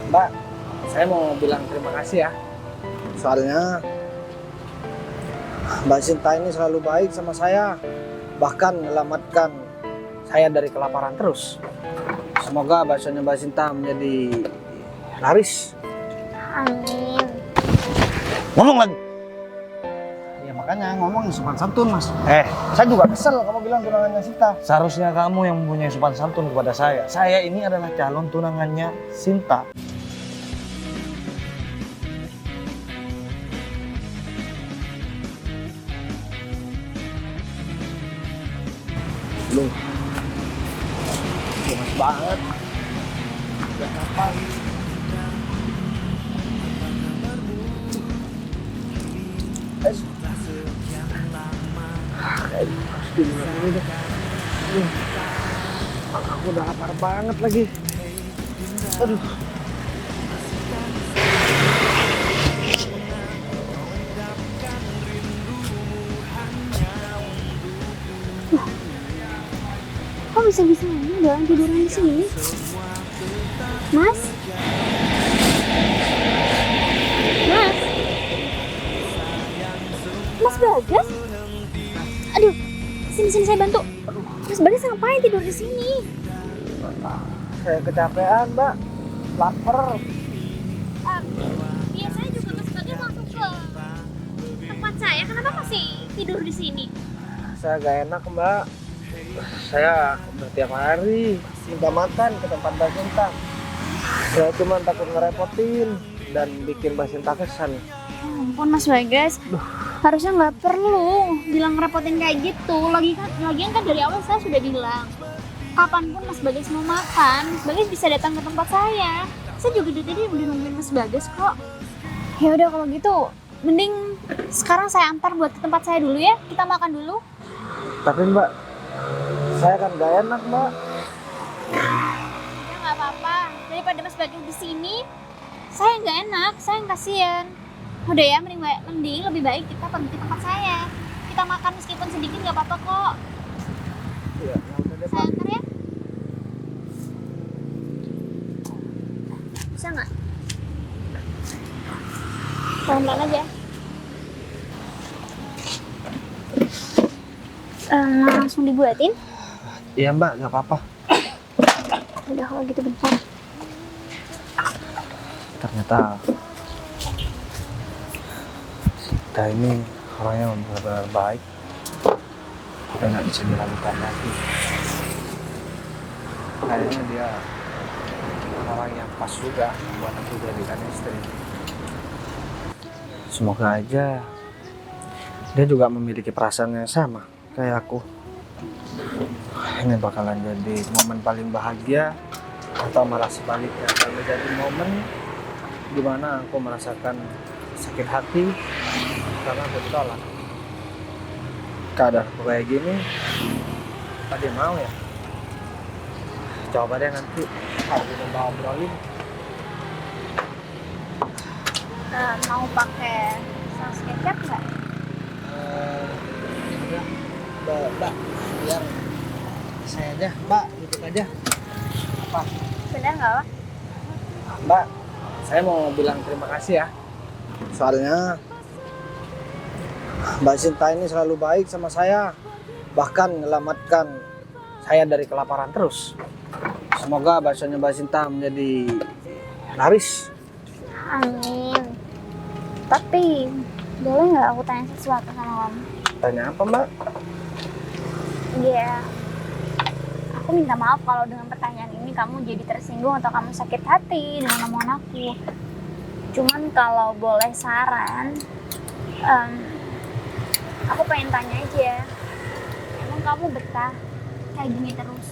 Mbak, saya mau bilang terima kasih ya. Soalnya Mbak Sinta ini selalu baik sama saya. Bahkan menyelamatkan saya dari kelaparan terus. Semoga baksonya Mbak Sinta menjadi laris. Amin. Ngomong lagi. Ya makanya ngomong sopan santun, Mas. Saya juga kesel kamu bilang tunangannya Sinta. Seharusnya kamu yang mempunyai sopan santun kepada saya. Saya ini adalah calon tunangannya Sinta. Loh, gemes banget. Udah kapan? Harus diminum dulu deh. Aku udah lapar banget lagi. Aduh. Kok bisa-bisanya doang tiduran di sini? Mas? Mas? Mas Bagas? Aduh, sini saya bantu. Mas Bagas ngapain tidur di sini? Saya kecapean, Mbak. Lapar. Biasanya juga Mas Bagas langsung ke tempat saya. Kenapa masih tidur di sini? Saya gak enak, Mbak. Saya udah tiap hari minta makan ke tempat Mbak Sinta. Saya cuma takut ngerepotin dan bikin Mbak Sinta kesan. Ya ampun Mas Bagas, harusnya nggak perlu bilang ngerepotin kayak gitu. Lagian kan dari awal saya sudah bilang, kapanpun Mas Bagas mau makan, Mas Bagas bisa datang ke tempat saya. Saya juga dari tadi udah nungguin Mas Bagas kok. Ya udah kalau gitu, mending sekarang saya antar buat ke tempat saya dulu ya. Kita makan dulu. Tapi Mbak, saya kan gak enak, Mbak. Ya nggak apa-apa. Daripada Mas Bagas di sini, saya nggak enak, saya kasihan. Udah ya, mending lebih baik kita pergi ke tempat saya. Kita makan meskipun sedikit nggak apa-apa kok. Iya, ya udah deh, Saya Pak. antar ya. Bisa nggak? Pelan-pelan aja. Langsung dibuatin. Iya, Mbak, gak apa-apa. Udah kalau gitu bentar. Ternyata Sinta ini orangnya benar-benar baik. Udah gak bisa diragukan lagi. Kayaknya dia orang yang pas juga buat aku jadikan istri. Semoga aja dia juga memiliki perasaan yang sama kayak aku. Ini bakalan jadi momen paling bahagia atau malah sebaliknya akan menjadi momen dimana aku merasakan sakit hati karena aku ditolak. Keadaan aku kayak gini, apa dia mau ya? Coba deh nanti aku coba obrolin. Mau pakai saus kecap nggak? Ya, Mbak, biar saya aja, Mbak, ikut aja. Apa? Bener nggak lah? Mbak, saya mau bilang terima kasih ya. Soalnya Mbak Sinta ini selalu baik sama saya. Bahkan menyelamatkan saya dari kelaparan terus. Semoga baksonya Mbak Sinta menjadi laris. Amin. Tapi boleh nggak aku tanya sesuatu sama kamu? Tanya apa, Mbak? Iya. Aku minta maaf kalau dengan pertanyaan ini kamu jadi tersinggung atau kamu sakit hati dengan omongan aku. Cuman kalau boleh saran, aku pengen tanya aja. Emang kamu betah kayak gini terus?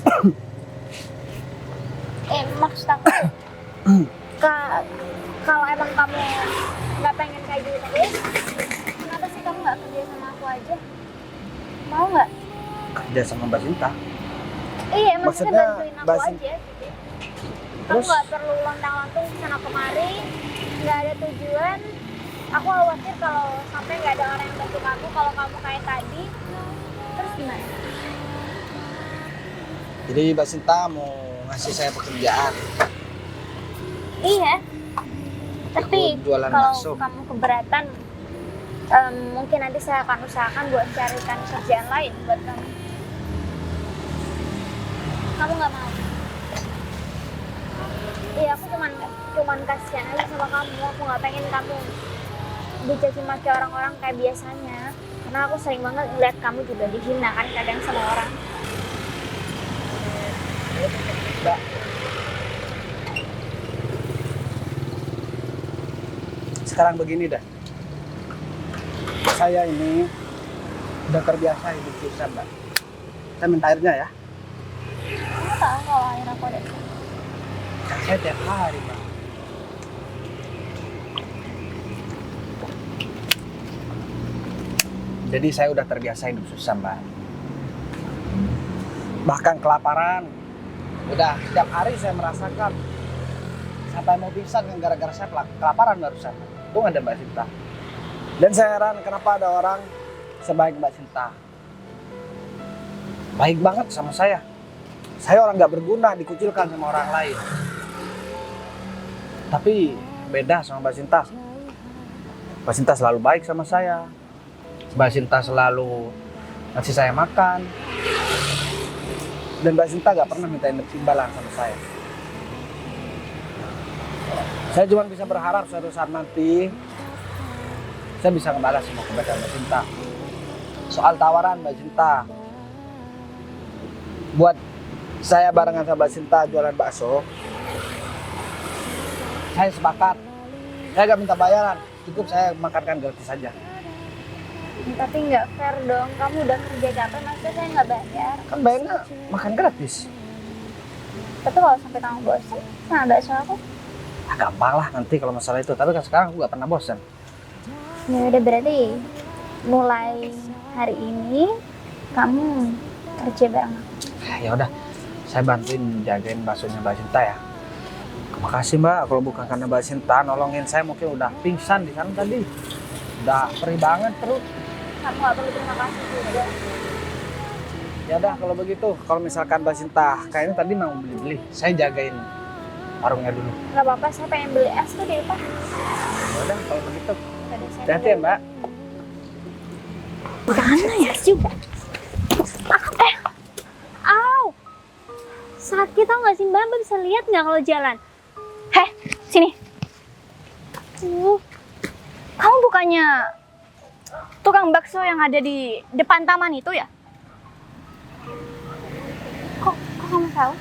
Maksud aku, kalau emang kamu nggak pengen kayak gini terus, kenapa sih kamu nggak kerja sama aku aja? Mau nggak? Kerja sama Mbak Sinta. Iya, maksudnya Maksudnya, bantuin aku Mbak Sin- aja gitu. Kamu Terus? nggak perlu lontang-lantung kesana kemari, nggak ada tujuan. Aku khawatir kalau sampai nggak ada orang yang bantu kamu, kalau kamu kayak tadi, terus gimana? Jadi Mbak Sinta mau ngasih saya pekerjaan. Iya, Tapi Aku jualan kalau bakso. kamu keberatan, mungkin nanti saya akan usahakan buat carikan kerjaan lain buat kamu. Kamu nggak mau? Iya, aku cuman kasihan aja sama kamu. Aku nggak pengen kamu dicaci maki orang-orang kayak biasanya. Karena aku sering banget ngeliat kamu juga dihina kan kadang sama orang. Mbak, sekarang begini dah. Saya ini udah terbiasa hidup susah, Mbak. Saya minta airnya ya. Kamu tahu kalau akhirnya aku ada di sana? Kan saya tiap hari, Mbak. Jadi saya udah terbiasa hidup susah, Mbak. Bahkan kelaparan. Udah tiap hari saya merasakan. Sampai mau pingsan kan gara-gara saya kelaparan barusan. Itu ada Mbak Sinta. Dan saya heran kenapa ada orang sebaik Mbak Sinta. Baik banget sama saya. Saya orang nggak berguna, dikucilkan sama orang lain. Tapi beda sama Mbak Sinta. Mbak Sinta selalu baik sama saya. Mbak Sinta selalu ngasih saya makan. Dan Mbak Sinta gak pernah minta imbalan sama saya. Saya cuma bisa berharap suatu saat nanti saya bisa ngebalas semua kebaikan Mbak Sinta. Soal tawaran Mbak Sinta buat saya barengan sama Mbak Sinta jualan bakso, saya sepakat. Saya gak minta bayaran, cukup saya makankan gratis saja. Tapi nggak fair dong. Kamu udah kerja capek, masa saya nggak bayar? Kan bayarnya makan gratis. Tapi kalau sampai kamu bosan sama bakso aku, Gampang lah nanti kalau masalah itu. Tapi kan sekarang aku gak pernah bosan. ya udah berarti mulai hari ini kamu kerja bareng aku. Ya udah, saya bantuin jagain baksonya Mbak Sinta ya. Terima kasih Mbak, kalau bukan karena Mbak Sinta nolongin saya mungkin udah pingsan di sana tadi. Udah perih banget terus. Kamu nggak perlu terima kasih juga. Ya udah kalau begitu, kalau misalkan Mbak Sinta kayaknya tadi mau beli-beli, saya jagain warungnya dulu. Nggak apa-apa, saya pengen beli es tuh deh Pak. Ya udah kalau begitu. Tadi saya Hati-hati ya Mbak. Mana ya juga? Au, sakit tau nggak sih Mbak? Mbak bisa lihat nggak kalau jalan? Heh, sini. Kamu bukannya tukang bakso yang ada di depan taman itu ya? Kok kamu tahu?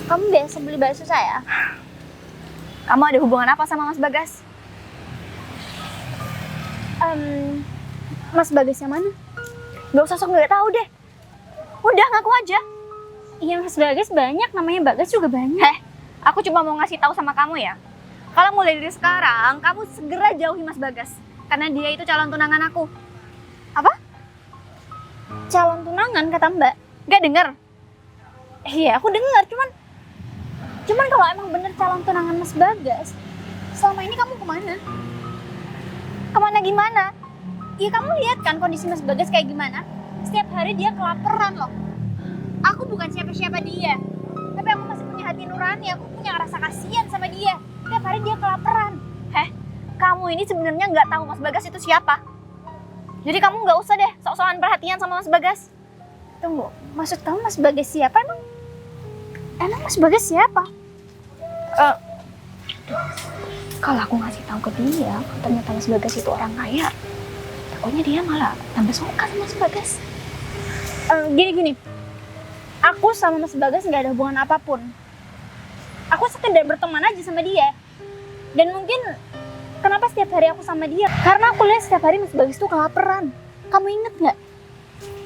Kamu biasa beli bakso saya? Kamu ada hubungan apa sama Mas Bagas? Mas Bagas yang mana? Gak usah sok nggak tahu deh. Udah ngaku aja. Iya Mas Bagas banyak, namanya Bagas juga banyak. Heh, aku cuma mau ngasih tahu sama kamu ya. Kalau mulai dari sekarang, kamu segera jauhi Mas Bagas. Karena dia itu calon tunangan aku. Apa? Calon tunangan kata Mbak? Gak denger? Iya, aku denger. Cuman kalau emang bener calon tunangan Mas Bagas, selama ini kamu kemana? Kemana gimana? Ya kamu lihat kan kondisi Mas Bagas kayak gimana? Setiap hari dia kelaparan loh. Aku bukan siapa-siapa dia. Tapi aku masih punya hati nurani, aku punya rasa kasihan sama dia. Setiap hari dia kelaparan. Heh, kamu ini sebenarnya nggak tahu Mas Bagas itu siapa. Jadi kamu nggak usah deh sok-sokan perhatian sama Mas Bagas. Tunggu, maksud kamu Mas Bagas siapa emang? Emang Mas Bagas siapa? Kalau aku ngasih tahu ke dia, ternyata Mas Bagas itu orang kaya. Takutnya dia malah tambah suka sama Mas Bagas. Gini. Aku sama Mas Bagas nggak ada hubungan apapun. Aku sekedar berteman aja sama dia. Dan mungkin kenapa setiap hari aku sama dia? Karena aku lihat setiap hari Mas Bagas tuh kelaparan. Kamu inget nggak?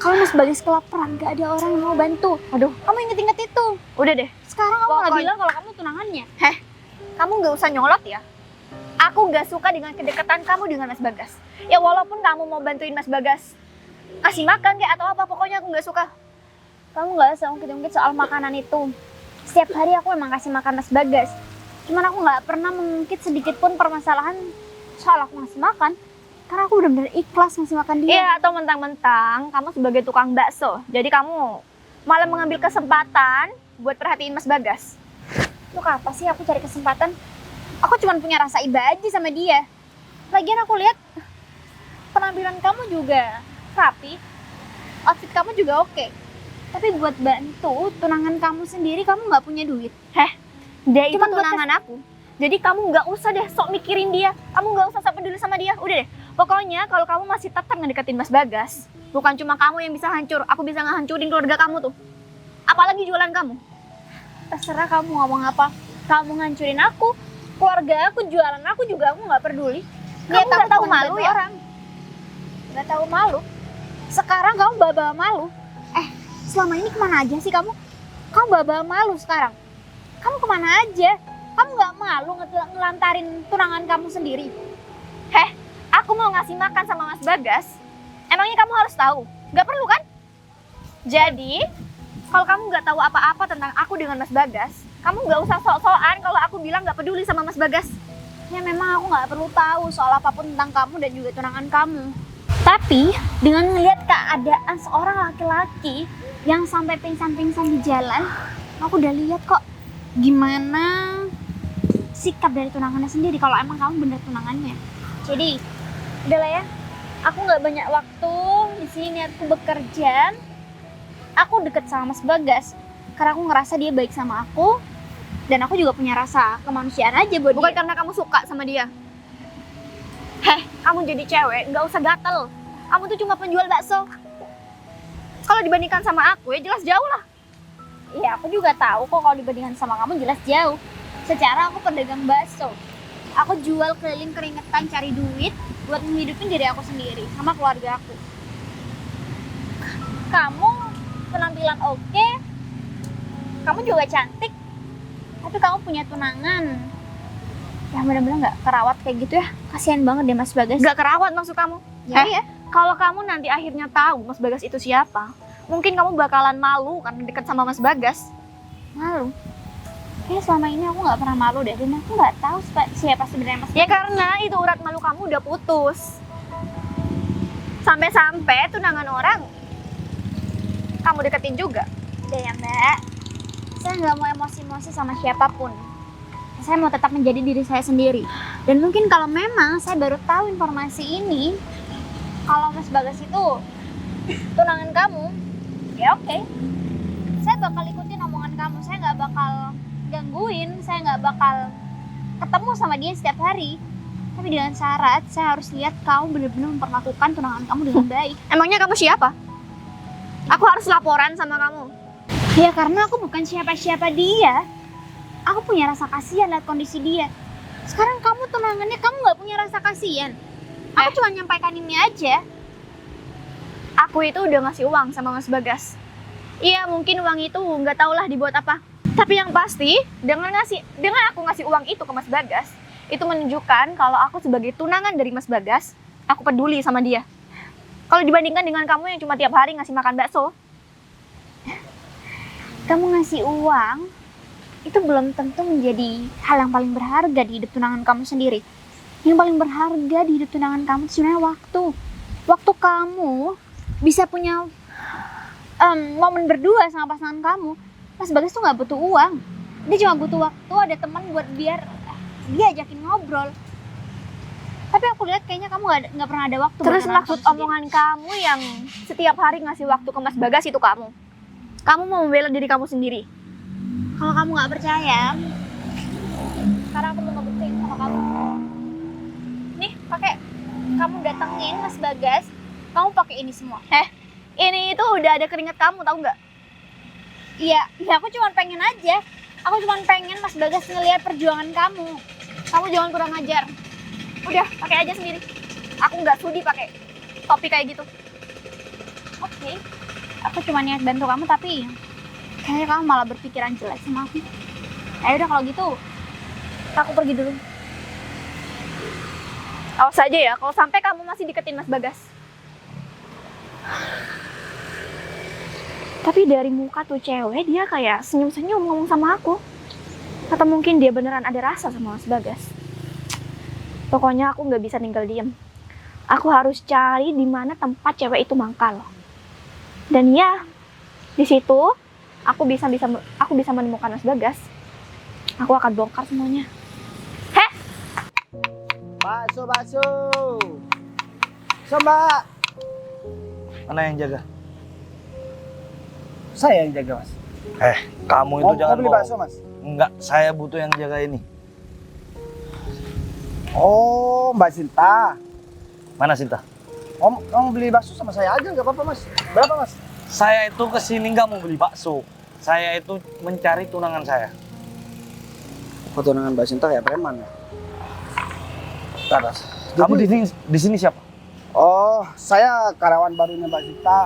Kalau Mas Bagas kelaparan, nggak ada orang yang mau bantu. Aduh, kamu inget-inget itu. Udah deh. Sekarang kamu malah bilang kalau kamu tunangannya. Heh, kamu nggak usah nyolot ya. Aku nggak suka dengan kedekatan kamu dengan Mas Bagas. Ya walaupun kamu mau bantuin Mas Bagas kasih makan kayak atau apa, pokoknya aku nggak suka. Kamu nggak usah ungkit-ungkit soal makanan itu. Setiap hari aku emang kasih makan Mas Bagas. Cuman aku nggak pernah mengungkit sedikit pun permasalahan soal aku ngasih makan. Karena aku benar-benar ikhlas ngasih makan dia. Iya, atau mentang-mentang kamu sebagai tukang bakso. Jadi kamu malah mengambil kesempatan buat perhatiin Mas Bagas. Untuk apa sih aku cari kesempatan? Aku cuma punya rasa iba aja sama dia. Lagian aku lihat penampilan kamu juga rapi, outfit kamu juga oke. Tapi buat bantu tunangan kamu sendiri kamu nggak punya duit. Dia itu Cuman buat tunangan aku. Jadi kamu nggak usah deh sok mikirin dia. Kamu nggak usah sok peduli sama dia. Udah deh. Pokoknya kalau kamu masih tetap ngedeketin Mas Bagas, bukan cuma kamu yang bisa hancur, aku bisa ngehancurin keluarga kamu tuh. Apalagi jualan kamu. Terserah kamu ngomong apa. Kamu ngancurin aku, keluarga aku, jualan aku juga aku nggak peduli. Kamu Niat aku nggak tahu bukan malu bantu ya? Orang. Nggak tahu malu. Sekarang kamu bawa malu. Selama ini kemana aja sih kamu? Kamu bawa malu sekarang. Kamu kemana aja? Kamu nggak malu ngelantarin tunangan kamu sendiri? Aku mau ngasih makan sama Mas Bagas. Emangnya kamu harus tahu? Nggak perlu kan? Jadi, kalau kamu nggak tahu apa-apa tentang aku dengan Mas Bagas, kamu nggak usah sok-sokan kalau aku bilang nggak peduli sama Mas Bagas. Ya memang aku nggak perlu tahu soal apapun tentang kamu dan juga tunangan kamu. Tapi dengan melihat keadaan seorang laki-laki yang sampai pingsan-pingsan di jalan, aku udah lihat kok gimana sikap dari tunangannya sendiri kalau emang kamu bener tunangannya. Jadi udahlah ya, aku nggak banyak waktu di sini, niatku bekerja. Aku deket sama Mas Bagas karena aku ngerasa dia baik sama aku dan aku juga punya rasa kemanusiaan aja buat Bukan dia. karena kamu suka sama dia. Kamu jadi cewek, nggak usah gatel. Kamu tuh cuma penjual bakso. Kalau dibandingkan sama aku ya jelas jauh lah. Iya, aku juga tahu kok kalau dibandingkan sama kamu jelas jauh. Secara aku pedagang bakso. Aku jual keliling keringetan cari duit buat menghidupin diri aku sendiri sama keluarga aku. Kamu penampilan oke, kamu juga cantik, tapi kamu punya tunangan yang benar-benar nggak kerawat kayak gitu ya. Kasihan banget deh Mas Bagas. Nggak kerawat maksud kamu? Ya, Kalau kamu nanti akhirnya tahu Mas Bagas itu siapa, mungkin kamu bakalan malu kan deket sama Mas Bagas. malu. Kayaknya selama ini aku nggak pernah malu deh, dan aku nggak tahu siapa sebenarnya Mas Ya Bagas. karena itu urat malu kamu udah putus. Sampai-sampai tunangan orang kamu deketin juga. Udah ya Mbak, saya nggak mau emosi-emosi sama siapapun. Saya mau tetap menjadi diri saya sendiri. Dan mungkin kalau memang saya baru tahu informasi ini, kalau Mas Bagas itu tunangan kamu, ya oke. Saya bakal ikutin omongan kamu. Saya nggak bakal gangguin, saya nggak bakal ketemu sama dia setiap hari. Tapi dengan syarat, saya harus lihat kamu benar-benar memperlakukan tunangan kamu dengan baik. Emangnya kamu siapa? Aku harus laporan sama kamu. Ya karena aku bukan siapa-siapa dia. Aku punya rasa kasihan lihat kondisi dia. Sekarang kamu tunangannya, kamu nggak punya rasa kasihan. Aku cuma nyampaikan ini aja. Aku itu udah ngasih uang sama Mas Bagas. Iya mungkin uang itu nggak tahulah dibuat apa. Tapi yang pasti dengan aku ngasih uang itu ke Mas Bagas, itu menunjukkan kalau aku sebagai tunangan dari Mas Bagas, aku peduli sama dia. Kalau dibandingkan dengan kamu yang cuma tiap hari ngasih makan bakso. Kamu ngasih uang, itu belum tentu menjadi hal yang paling berharga di hidup tunangan kamu sendiri. Yang paling berharga di hidup tunangan kamu itu sebenarnya waktu. Waktu kamu bisa punya momen berdua sama pasangan kamu. Mas Bagas tuh nggak butuh uang. Dia cuma butuh waktu, ada teman buat biar dia ajakin ngobrol. Tapi aku lihat kayaknya kamu nggak pernah ada waktu. Terus buat tunangan maksud kamu sendiri. omongan kamu yang setiap hari ngasih waktu ke Mas Bagas itu kamu. Kamu mau membela diri kamu sendiri. Kalau kamu nggak percaya, sekarang aku mau ngebuktiin sama kamu. Nih, pakai kamu datengin Mas Bagas, kamu pakai ini semua. Ini itu udah ada keringat kamu tahu nggak? Iya, aku cuma pengen aja. Aku cuma pengen Mas Bagas ngelihat perjuangan kamu. Kamu jangan kurang ajar. Udah pakai aja sendiri. Aku nggak sudi pakai topi kayak gitu. Oke. Aku cuma niat bantu kamu, tapi kayaknya kamu malah berpikiran jelek sama aku. Udah kalau gitu, aku pergi dulu. Awas aja ya, kalau sampai kamu masih deketin Mas Bagas. Tapi dari muka tuh cewek, dia kayak senyum-senyum ngomong sama aku. Atau mungkin dia beneran ada rasa sama Mas Bagas. Pokoknya aku nggak bisa tinggal diem. Aku harus cari di mana tempat cewek itu mangkal. Dan ya, di situ aku bisa menemukan Mas Bagas. Aku akan bongkar semuanya. Bakso, bakso. Mbak. Mana yang jaga? Saya yang jaga, Mas. Kamu itu jangan mau beli bohong. bakso, Mas? Enggak, saya butuh yang jaga ini. Oh, Mbak Sinta. Mana Sinta? Om beli bakso sama saya aja, nggak apa-apa, Mas. Berapa, Mas? Saya itu kesini nggak mau beli bakso. Saya itu mencari tunangan saya. Tunangan Mbak Sinta kayak preman ya? Taras. Kamu di sini siapa? Oh, saya karyawan barunya Mbak Sinta.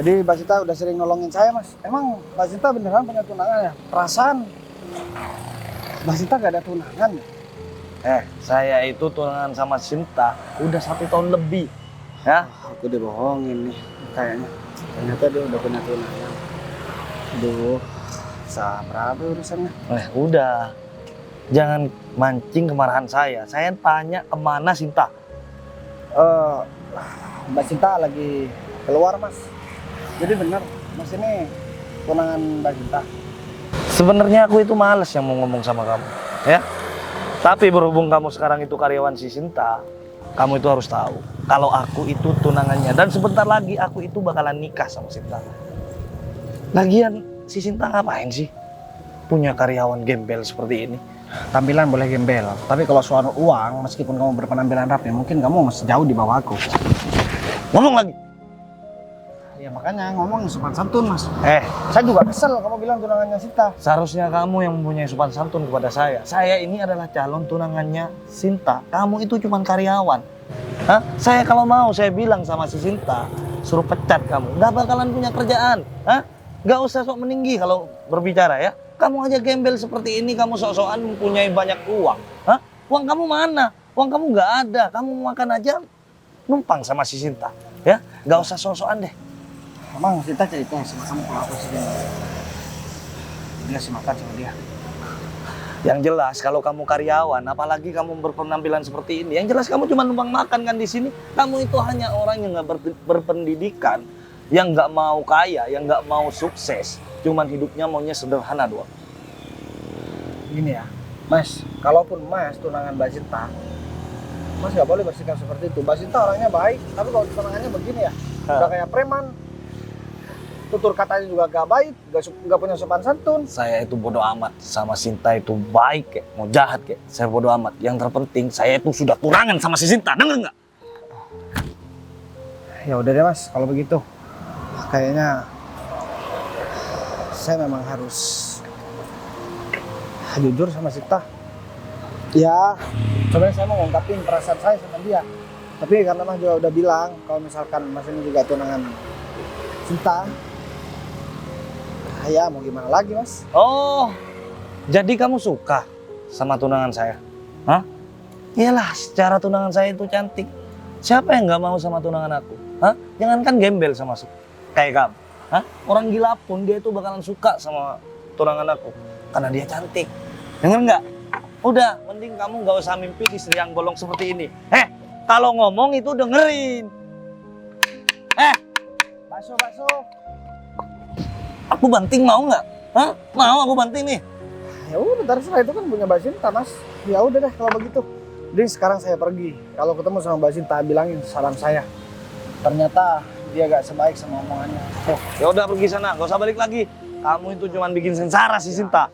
Jadi Mbak Sinta udah sering nolongin saya, Mas. Emang Mbak Sinta beneran punya tunangan ya? Perasaan Mbak Sinta gak ada tunangan ya? Saya itu tunangan sama Sinta udah 1 tahun lebih. Ya? Aku dibohongin nih kayaknya. Ternyata dia udah punya tunangan. Aduh, berapa urusannya? Udah. Jangan mancing kemarahan saya. Saya tanya kemana Sinta. Mbak Sinta lagi keluar, Mas. Jadi bener, Mas ini tunangan Mbak Sinta. Sebenarnya aku itu males yang mau ngomong sama kamu. Ya? Tapi berhubung kamu sekarang itu karyawan si Sinta, kamu itu harus tahu kalau aku itu tunangannya. Dan sebentar lagi aku itu bakalan nikah sama Sinta. Lagian si Sinta ngapain sih punya karyawan gembel seperti ini? Tampilan boleh gembel, tapi kalau soal uang, meskipun kamu berpenampilan rapi, mungkin kamu masih jauh di bawah aku. Ngomong lagi. Ya makanya ngomong sopan santun, Mas. Saya juga kesel kamu bilang tunangannya Sinta. Seharusnya kamu yang mempunyai sopan santun kepada saya. Saya ini adalah calon tunangannya Sinta. Kamu itu cuma karyawan. Hah? Saya kalau mau saya bilang sama si Sinta, suruh pecat kamu. Gak bakalan punya kerjaan. Hah? Gak usah sok meninggi kalau berbicara ya. Kamu aja gembel seperti ini, kamu sok-sokan mempunyai banyak uang. Hah? Uang kamu mana? Uang kamu gak ada. Kamu makan aja numpang sama si Sinta. Ya? Gak usah sok-sokan deh. Emang Sinta cerita sama kamu kalau aku sih dia sih makan sama dia. Yang jelas kalau kamu karyawan, apalagi kamu berpenampilan seperti ini, yang jelas kamu cuma numpang makan kan di sini. Kamu itu hanya orang yang nggak berpendidikan, yang nggak mau kaya, yang nggak mau sukses, cuman hidupnya maunya sederhana doang. Gini ya, Mas, kalaupun Mas tunangan Mbak Sinta, Mas nggak boleh bersikap seperti itu. Mbak Sinta orangnya baik, tapi kalau tunangannya begini ya, udah kayak preman. Tutur katanya juga gak baik, gak punya sopan santun. Saya itu bodoh amat sama Sinta itu baik kayak mau jahat kayak. Saya bodoh amat. Yang terpenting saya itu sudah tunangan sama si Sinta, denger nggak? Ya udah deh Mas, kalau begitu, kayaknya saya memang harus jujur sama Sinta. Ya, sebenarnya saya mau ngungkapin perasaan saya sama dia. Tapi karena Mas juga udah bilang kalau misalkan Mas ini juga tunangan Sinta, ya mau gimana lagi Mas? Oh, jadi kamu suka sama tunangan saya? Hah? Iyalah, secara tunangan saya itu cantik. Siapa yang nggak mau sama tunangan aku? Hah? Jangankan gembel sama kayak kamu. Hah? Orang gila pun dia itu bakalan suka sama tunangan aku karena dia cantik. Dengar nggak? Udah, mending kamu nggak usah mimpi istri yang bolong seperti ini. Kalau ngomong itu dengerin. Bakso. Aku banting mau nggak? Hah? Mau aku banting nih? Ya udah, terserah, itu kan punya Mbak Sinta Mas. Ya udah deh kalau begitu. Jadi sekarang saya pergi. Kalau ketemu sama Mbak Sinta bilangin salam saya. Ternyata dia gak sebaik sama omongannya. Ya udah pergi sana, gak usah balik lagi. Kamu itu cuma bikin sengsara si Sinta.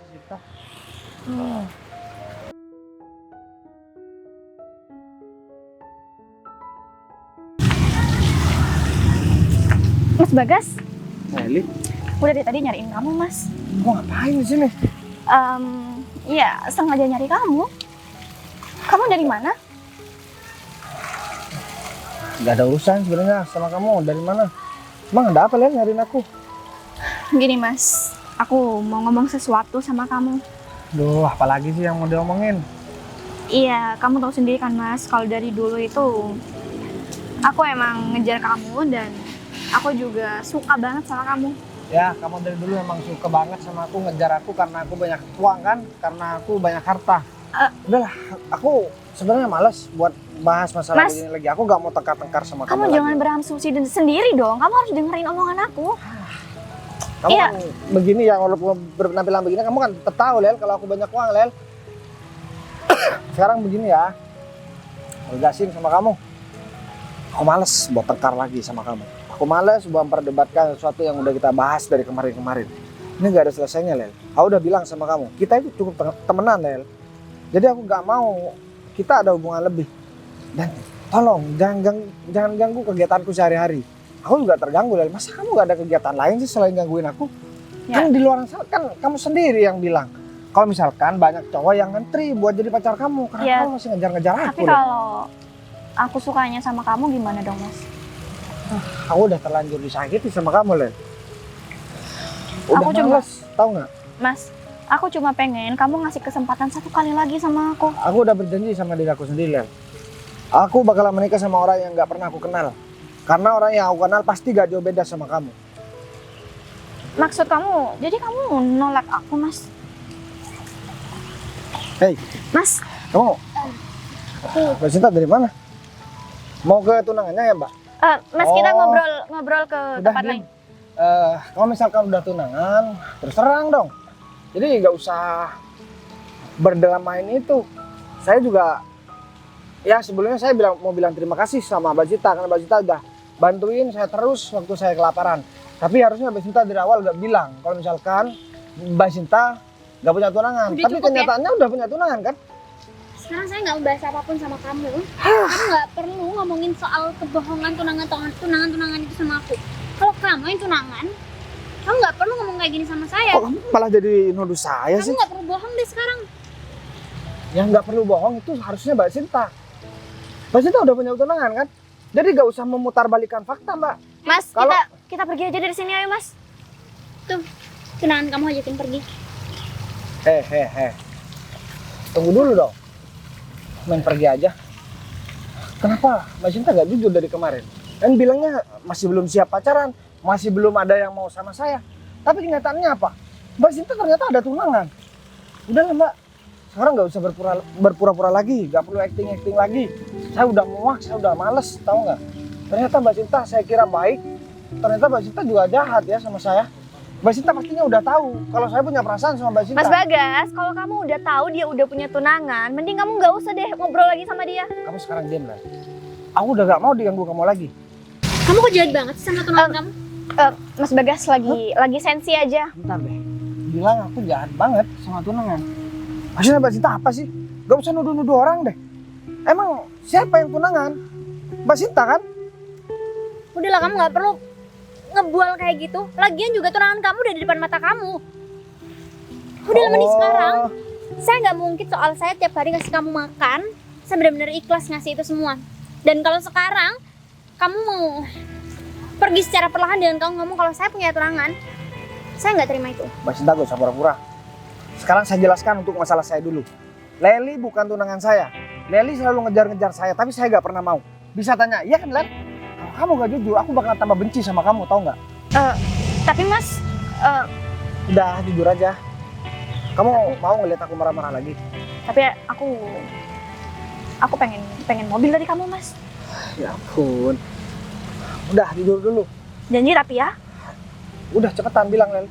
Mas Bagas, Eli, udah dari tadi nyariin kamu, Mas. mau ngapain di sini? Iya, sengaja nyari kamu. Kamu dari mana? Gak ada urusan sebenarnya sama kamu. Dari mana? Emang ada apa Len nyariin aku? Gini, Mas. Aku mau ngomong sesuatu sama kamu. Duh, apalagi sih yang mau diomongin? Iya, kamu tahu sendiri kan, Mas. Kalau dari dulu itu aku emang ngejar kamu dan aku juga suka banget sama kamu. Ya, kamu dari dulu emang suka banget sama aku, ngejar aku karena aku banyak uang kan? Karena aku banyak harta. Udahlah, aku sebenarnya malas buat bahas masalah Mas, begini lagi. Aku gak mau tengkar-tengkar sama kamu, Kamu jangan lagi. berasumsi sendiri dong. Kamu harus dengerin omongan aku. Kamu Iya. kan begini ya, walaupun berpenampilan begini, kamu kan tetap tahu Lel kalau aku banyak uang Lel. Sekarang begini ya, tegasin sama kamu. Aku males buat tengkar lagi sama kamu. Aku males buat memperdebatkan sesuatu yang udah kita bahas dari kemarin-kemarin. Ini gak ada selesainya, Lel. Aku udah bilang sama kamu, kita itu cukup temenan, Lel. Jadi aku gak mau kita ada hubungan lebih. Dan tolong jangan ganggu kegiatanku sehari-hari. Aku juga terganggu, Lel. Masa kamu gak ada kegiatan lain sih selain gangguin aku? Ya. Kan di luar sana kan kamu sendiri yang bilang kalau misalkan banyak cowok yang ngantri buat jadi pacar kamu, kenapa Ya. kamu masih ngejar-ngejar aku? Tapi kalau aku sukanya sama kamu gimana dong, Mas? Aku udah terlanjur disakiti sama kamu, Len. Udah Aku cuma- males, tahu nggak? Mas, aku cuma pengen kamu ngasih kesempatan satu kali lagi sama aku. Aku udah berjanji sama diri aku sendiri, Len. Aku bakalan menikah sama orang yang nggak pernah aku kenal. Karena orang yang aku kenal pasti gak jauh beda sama kamu. Maksud kamu, jadi kamu nolak aku, Mas? Hei, Mas, kamu Mbak Sinta dari mana? Mau ke tunangannya ya, Mbak? Mas kita Oh. ngobrol ke Udah, tempat Din. lain. Kalau misalkan udah tunangan, terus terang dong. Jadi nggak usah berdamain itu. Saya juga, ya sebelumnya saya mau bilang terima kasih sama Mbak Sinta karena Mbak Sinta udah bantuin saya terus waktu saya kelaparan. Tapi harusnya Mbak Sinta dari awal udah bilang kalau misalkan Mbak Sinta nggak punya tunangan. Udah Tapi cukup, kenyataannya udah punya tunangan kan? Sekarang saya nggak mau bahas apapun sama kamu. Kamu nggak perlu ngomongin soal kebohongan tunangan itu sama aku. Kalau kamu yang tunangan, kamu nggak perlu ngomong kayak gini sama saya. Kok kamu malah jadi nuduh saya Kamu sih? nggak perlu bohong deh sekarang. Yang nggak perlu bohong itu harusnya Mbak Sinta. Mbak Sinta udah punya tunangan kan? Jadi nggak usah memutarbalikkan fakta, Mbak. Mas, Kalau- kita pergi aja dari sini ayo, Mas. Tunangan kamu ajakin pergi. Tunggu dulu dong. Main pergi aja. Kenapa Mbak Sinta gak jujur dari kemarin? Dan bilangnya masih belum siap pacaran, masih belum ada yang mau sama saya. Tapi kenyataannya apa? Mbak Sinta ternyata ada tunangan. Udahlah Mbak, sekarang gak usah berpura-pura lagi, gak perlu acting lagi. Saya udah muak, saya udah males, tahu nggak? Ternyata Mbak Sinta saya kira baik, ternyata Mbak Sinta juga jahat ya sama saya. Mbak Sinta pastinya udah tahu kalau saya punya perasaan sama Mbak Sinta. Mas Bagas, kalau kamu udah tahu dia udah punya tunangan, mending kamu nggak usah deh ngobrol lagi sama dia. Kamu sekarang diam lah. Aku udah gak mau diganggu kamu lagi. Kamu kok jahat banget sih sama tunangan kamu? Mas Bagas lagi sensi aja. Bentar deh. Bilang aku jahat banget sama tunangan. Maksudnya Mbak Sinta apa sih? Gak usah nuduh-nuduh orang deh. Emang siapa yang tunangan? Mbak Sinta kan? Udahlah, kamu nggak perlu ngebual kayak gitu. Lagian juga tunangan kamu udah di depan mata kamu. Udah lama nih sekarang. Saya nggak mungkin soal saya tiap hari ngasih kamu makan. Saya benar-benar ikhlas ngasih itu semua. Dan kalau sekarang kamu mau pergi secara perlahan dengan kamu ngomong kalau saya punya tunangan, saya nggak terima itu. Mbak Sinta gak usah pura-pura. Sekarang saya jelaskan untuk masalah saya dulu. Leli bukan tunangan saya. Leli selalu ngejar-ngejar saya, tapi saya gak pernah mau. Bisa tanya, iya kan Len? Kalau kamu gak jujur, aku bakal tambah benci sama kamu, tau nggak? Tapi Mas, Udah, jujur aja. Kamu mau ngeliat aku marah-marah lagi? tapi aku pengen mobil dari kamu, Mas. Ya ampun. Udah, jujur dulu. Janji tapi ya. Udah, cepetan bilang, Lel.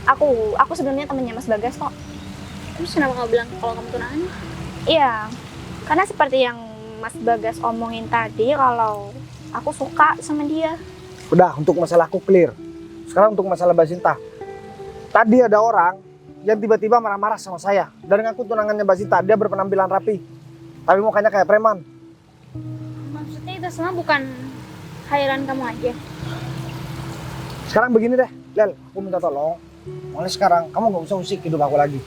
Aku sebenarnya temennya Mas Bagas kok. Terus kenapa kamu bilang kalau kamu tunangan? Iya, karena seperti yang Mas Bagas omongin tadi kalau aku suka sama dia. Udah, untuk masalah aku clear. Sekarang untuk masalah Mbak Sinta. Tadi ada orang yang tiba-tiba marah-marah sama saya. Dan ngaku tunangannya Mbak Sinta, dia berpenampilan rapi. Tapi mukanya kayak preman. Maksudnya itu semua bukan khayalan kamu aja. Sekarang begini deh, Lel, aku minta tolong. Mulai sekarang, kamu gak usah usik hidup aku lagi.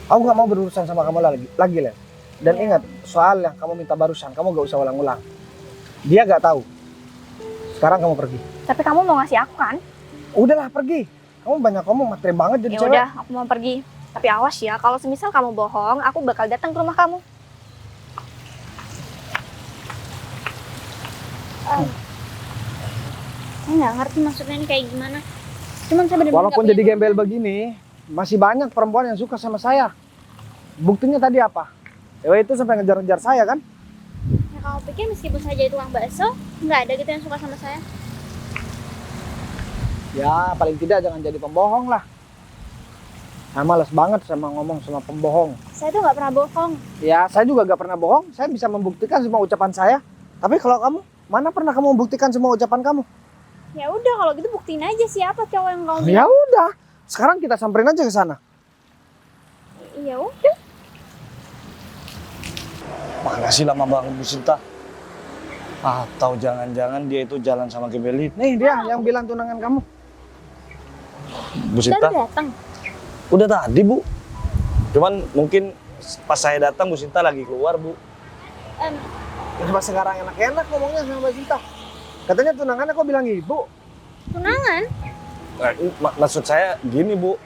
Aku gak mau berurusan sama kamu lagi Lel. Dan ingat, soal yang kamu minta barusan, kamu gak usah ulang-ulang. Dia gak tahu. Sekarang kamu pergi. Tapi kamu mau ngasih aku kan? Udahlah, pergi. Kamu banyak ngomong, materi banget jadi Ya cewek. udah, aku mau pergi. Tapi awas ya, kalau semisal kamu bohong, aku bakal datang ke rumah kamu. Saya nggak ngerti maksudnya ini kayak gimana. Cuman saya benar-benar Walaupun jadi gembel begini, masih banyak perempuan yang suka sama saya. Buktinya tadi apa? Dewa itu sampai ngejar-ngejar saya kan? Ya kamu pikir meskipun saya jadi tukang bakso, nggak ada gitu yang suka sama saya? Ya, paling tidak jangan jadi pembohong lah. Saya malas banget sama ngomong sama pembohong. Saya tuh nggak pernah bohong. Ya, saya juga gak pernah bohong. Saya bisa membuktikan semua ucapan saya. Tapi kalau kamu, mana pernah kamu membuktikan semua ucapan kamu? Ya udah kalau gitu buktiin aja siapa cowok yang kamu Ya bilang. udah, sekarang kita samperin aja ke sana. Ya udah. Makasih lama banget Bu Sinta. Atau jangan-jangan dia itu jalan sama Gebelit. Nih dia yang bilang tunangan kamu. Bu Sinta, Baru datang. udah tadi Bu. Cuman mungkin pas saya datang Bu Sinta lagi keluar Bu. Kenapa sekarang enak-enak ngomongnya sama Mbak Sinta? Katanya tunangan, kok bilang ibu? Tunangan? Nah, maksud saya gini Bu.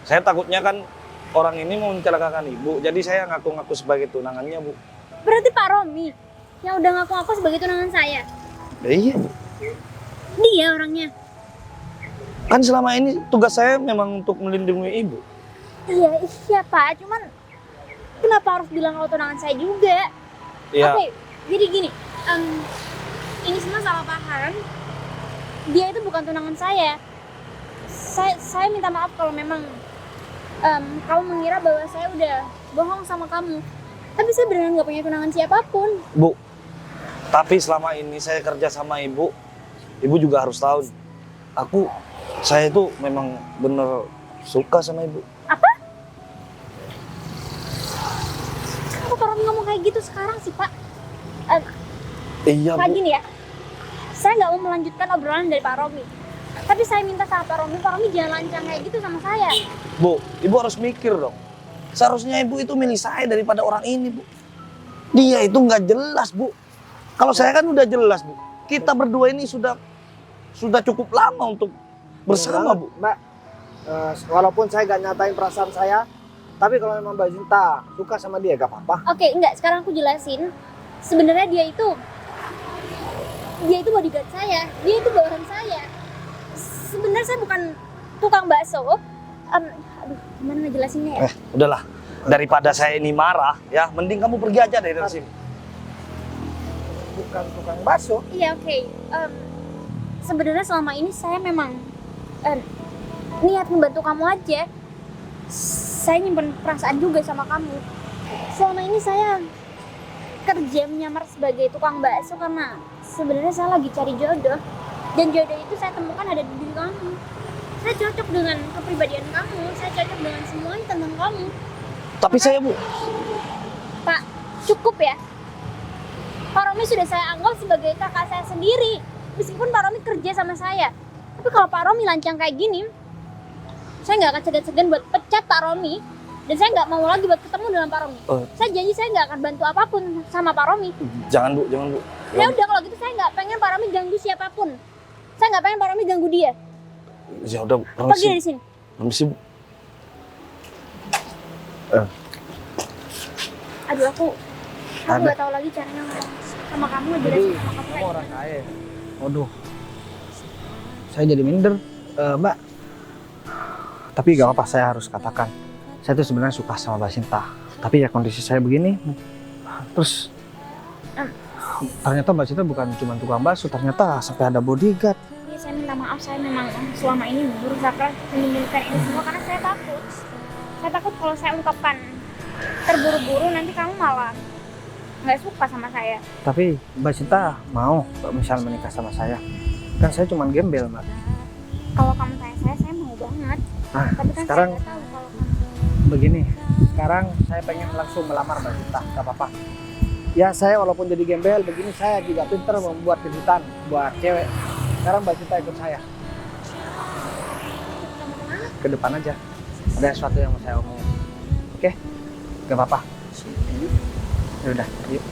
Saya takutnya kan orang ini mau mencelakakan Ibu. Jadi saya ngaku-ngaku sebagai tunangannya Bu. Berarti Pak Romi yang udah ngaku-ngaku sebagai tunangan saya. Ya, iya Bu. Dia orangnya. Kan selama ini tugas saya memang untuk melindungi Ibu. Iya Pak, cuman kenapa harus bilang kalau tunangan saya juga? Iya. Oke, jadi gini, ini semua salah paham. Dia itu bukan tunangan saya. Saya minta maaf kalau memang kamu mengira bahwa saya udah bohong sama kamu. Tapi saya beneran nggak punya tunangan siapapun. Bu, tapi selama ini saya kerja sama Ibu, Ibu juga harus tahu. Saya itu memang bener suka sama Ibu. Apa? Kenapa Pak Romi ngomong kayak gitu sekarang sih Pak? Iya Kayak Bu. gini ya, saya nggak mau melanjutkan obrolan dari Pak Romi. Tapi saya minta sama Pak Romi jangan lancang kayak gitu sama saya. Bu, Ibu harus mikir dong. Seharusnya Ibu itu milih saya daripada orang ini Bu. Dia itu nggak jelas Bu. Kalau saya kan udah jelas Bu. Kita berdua ini sudah cukup lama untuk bersama Bu. Mbak, walaupun saya gak nyatain perasaan saya, tapi kalau memang Mbak Sinta suka sama dia gak apa-apa. Oke, enggak. Sekarang aku jelasin. Sebenarnya dia itu bodyguard saya. Dia itu bawahan saya. Sebenarnya saya bukan tukang bakso. Aduh, gimana ngejelasinnya ya? Udahlah. Daripada saya ini marah, ya mending kamu pergi aja dari sini. Bukan tukang bakso. Iya, oke. Sebenarnya selama ini saya memang niat membantu kamu aja. Saya nyimpen perasaan juga sama kamu. Selama ini saya kerja menyamar sebagai tukang bakso karena sebenarnya saya lagi cari jodoh. Dan jodoh itu saya temukan ada di diri kamu. Saya cocok dengan kepribadian kamu. Saya cocok dengan semuanya tentang kamu. Tapi saya Bu, Pak, cukup ya. Pak Romi sudah saya anggap sebagai kakak saya sendiri. Meskipun Pak Romi kerja sama saya. Tapi kalau Pak Romi lancang kayak gini, saya nggak akan segan-segan buat pecat Pak Romi. Dan saya nggak mau lagi buat ketemu dengan Pak Romi. Saya janji saya nggak akan bantu apapun sama Pak Romi. jangan Bu. Ya udah kalau gitu saya nggak pengen Pak Romi ganggu siapapun. Saya nggak pengen Pak Romi ganggu dia. Ya udah, Pergi dari sini. Permisi Bu. Aduh aku nggak tahu lagi caranya ngomong sama kamu, ngejelasin sama kamu kayak orang gimana. kaya. Waduh, saya jadi minder, Mbak. Tapi gak apa-apa, saya harus katakan. Saya tuh sebenarnya suka sama Mbak Sinta. Tapi ya kondisi saya begini. Terus ternyata Mbak Sinta bukan cuma tukang bakso, ternyata sampai ada bodyguard. Iya, saya minta maaf, saya memang selama ini berusaha keras menyembunyikan ini semua karena saya takut. Saya takut kalau saya ungkapkan terburu-buru nanti kamu malah nggak suka sama saya. Tapi Mbak Sinta mau misal menikah sama saya. Kan saya cuma gembel, Mbak. Kalau kamu tanya saya mau banget. Nah, Tapi kan sekarang saya nggak tahu kalau kamu. begini. Sekarang saya pengen langsung melamar Mbak Sinta, gak apa-apa. Ya saya walaupun jadi gembel begini, saya juga pinter membuat kejutan buat cewek. Sekarang Mbak Sinta ikut saya. Kamu kemana? Ke depan aja. Ada sesuatu yang mau saya omongin. Oke? Gak apa-apa. Ya udah, yuk.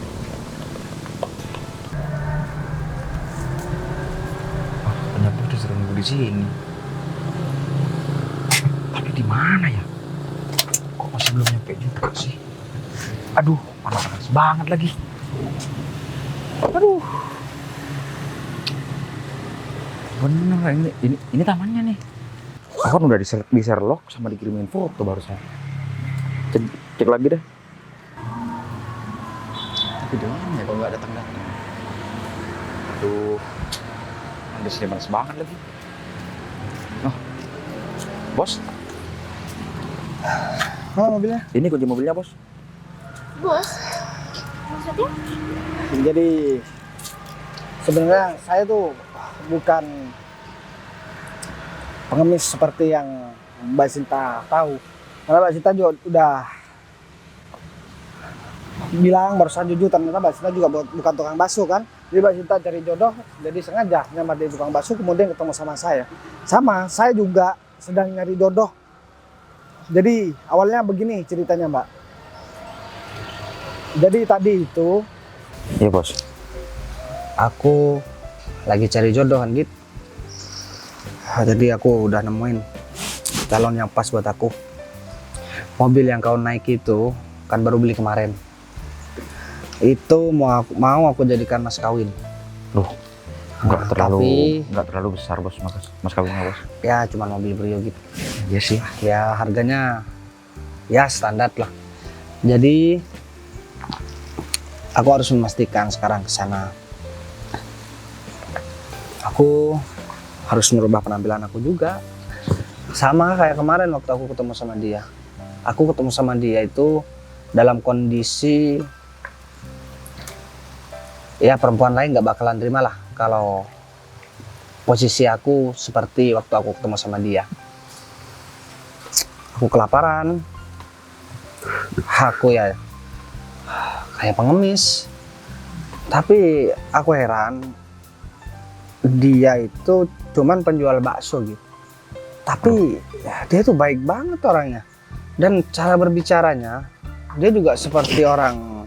Ternyata udah sering nunggu di sini. Tapi di mana ya? Kok masih belum nyampe juga sih? Aduh, panas banget lagi. Aduh. Bener ini tamannya nih. Aku kan udah di Sherlock sama dikirimin foto barusan. Cek lagi deh. Tapi di mana ya kalau nggak datang-datang? Aduh. Udah sini panas banget lagi. Oh, bos. Oh, mobilnya. Ini kunci mobilnya, Bos. Bos, maksudnya? Jadi sebenarnya saya tuh bukan pengemis seperti yang Mbak Sinta tahu. Karena Mbak Sinta juga udah bilang barusan jujur, ternyata Mbak Sinta juga bukan tukang bakso kan. Jadi Mbak Sinta cari jodoh, jadi sengaja nyamar di tukang bakso kemudian ketemu sama saya. Sama, saya juga sedang nyari jodoh. Jadi awalnya begini ceritanya Mbak. Jadi tadi itu Iya, Bos. aku lagi cari jodoh kan gitu. Jadi aku udah nemuin calon yang pas buat aku. Mobil yang kau naik itu kan baru beli kemarin. Itu mau aku jadikan mas kawin. Loh, nggak tapi terlalu besar, Bos, mas kawinnya, Bos. ya cuma mobil Brio gitu. Iya sih. Ya harganya ya standar lah. Jadi aku harus memastikan sekarang ke sana. Aku harus merubah penampilan aku juga. Sama kayak kemarin waktu aku ketemu sama dia. Aku ketemu sama dia itu dalam kondisi ya perempuan lain nggak bakalan terima lah kalau posisi aku seperti waktu aku ketemu sama dia. Aku kelaparan. Aku ya kayak pengemis. Tapi aku heran dia itu cuman penjual bakso gitu. Tapi ya, dia tuh baik banget orangnya. Dan cara berbicaranya dia juga seperti orang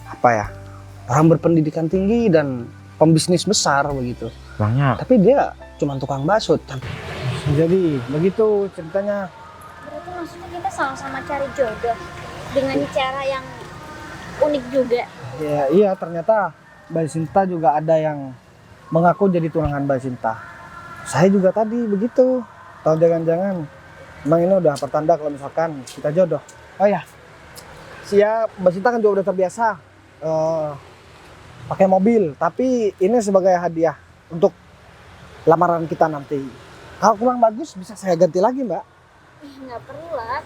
apa ya? Orang berpendidikan tinggi dan pembisnis besar begitu. Bangnya. Tapi dia cuma tukang bakso. Jadi begitu ceritanya. Berarti maksudnya kita sama-sama cari jodoh dengan cara yang unik juga. Ya, iya ternyata Mbak Sinta juga ada yang mengaku jadi tunangan Mbak Sinta. Saya juga tadi begitu. Tahu jangan-jangan emang ini udah pertanda kalau misalkan kita jodoh. Oh ya, siap. Mbak Sinta kan juga udah terbiasa pakai mobil. Tapi ini sebagai hadiah untuk lamaran kita nanti. Kalau kurang bagus bisa saya ganti lagi Mbak. Nggak perlu lah.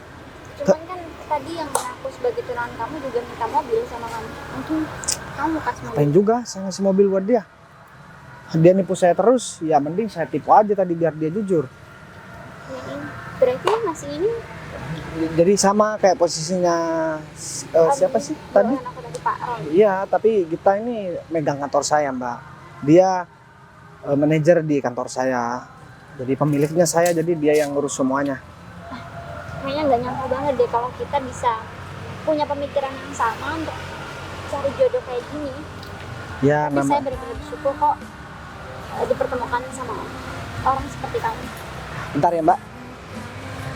Cuman kan tadi yang aku sebagai tunangan kamu juga minta mobil sama kamu. Mungkin kamu mau kasih mobil. Ngapain juga saya ngasih mobil buat dia. Dia nipu saya terus, ya mending saya tipu aja tadi biar dia jujur. Yang ini. Berarti masih ini Jadi sama kayak posisinya siapa sih tadi? jualan aku dari Pak Roy. Iya, tapi kita ini megang kantor saya Mbak. Dia manajer di kantor saya. Jadi pemiliknya saya, jadi dia yang ngurus semuanya. Kayaknya nggak nyangka banget deh kalau kita bisa punya pemikiran yang sama untuk cari jodoh kayak gini. Ya, Tapi saya benar-benar bersyukur kok dipertemukan sama orang seperti kamu. bentar ya Mbak.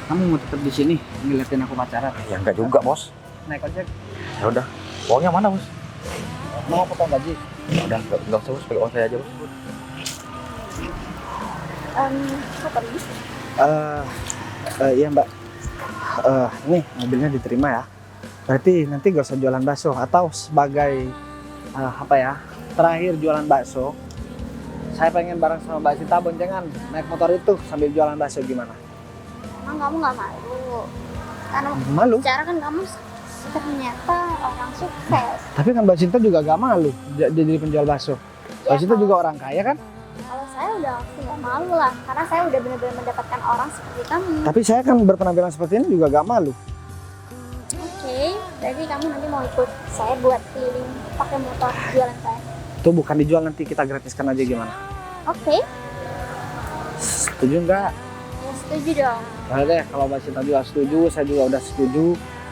Kamu mau tetap di sini ngeliatin aku pacaran? Ya enggak juga, Bos. Naik ojek. Ya udah. Uangnya mana, Bos? Mau potong gaji? Ya udah, enggak usah, Bos. Pakai uang saya aja, Bos. Kok pergi? Iya Mbak. Nih mobilnya diterima ya. Berarti nanti gak usah jualan bakso atau sebagai apa ya? Terakhir jualan bakso. Saya pengen bareng sama Mbak Sinta boncengan naik motor itu sambil jualan bakso gimana? Emang kamu nggak malu? Karena Malu. bicara kan kamu ternyata orang sukses. Tapi kan Mbak Sinta juga gak malu jadi penjual bakso. Ya, Mbak Sinta kalau- juga orang kaya kan? Kalau saya udah pasti nggak malu lah, karena saya udah benar-benar mendapatkan orang seperti kamu. Tapi saya kan berpenampilan seperti ini juga gak malu. Oke, berarti kamu nanti mau ikut saya buat keliling pakai motor jualan saya. Itu bukan dijual, nanti kita gratiskan aja gimana? Oke, Setuju nggak? ya setuju dong. Boleh deh, kalau Mbak Sinta juga setuju, saya juga udah setuju.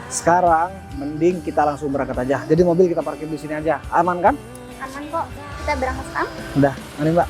Sekarang mending kita langsung berangkat aja. Jadi mobil kita parkir di sini aja. Aman kan? Aman kok, kita berangkat sekarang. Udah, mari Mbak.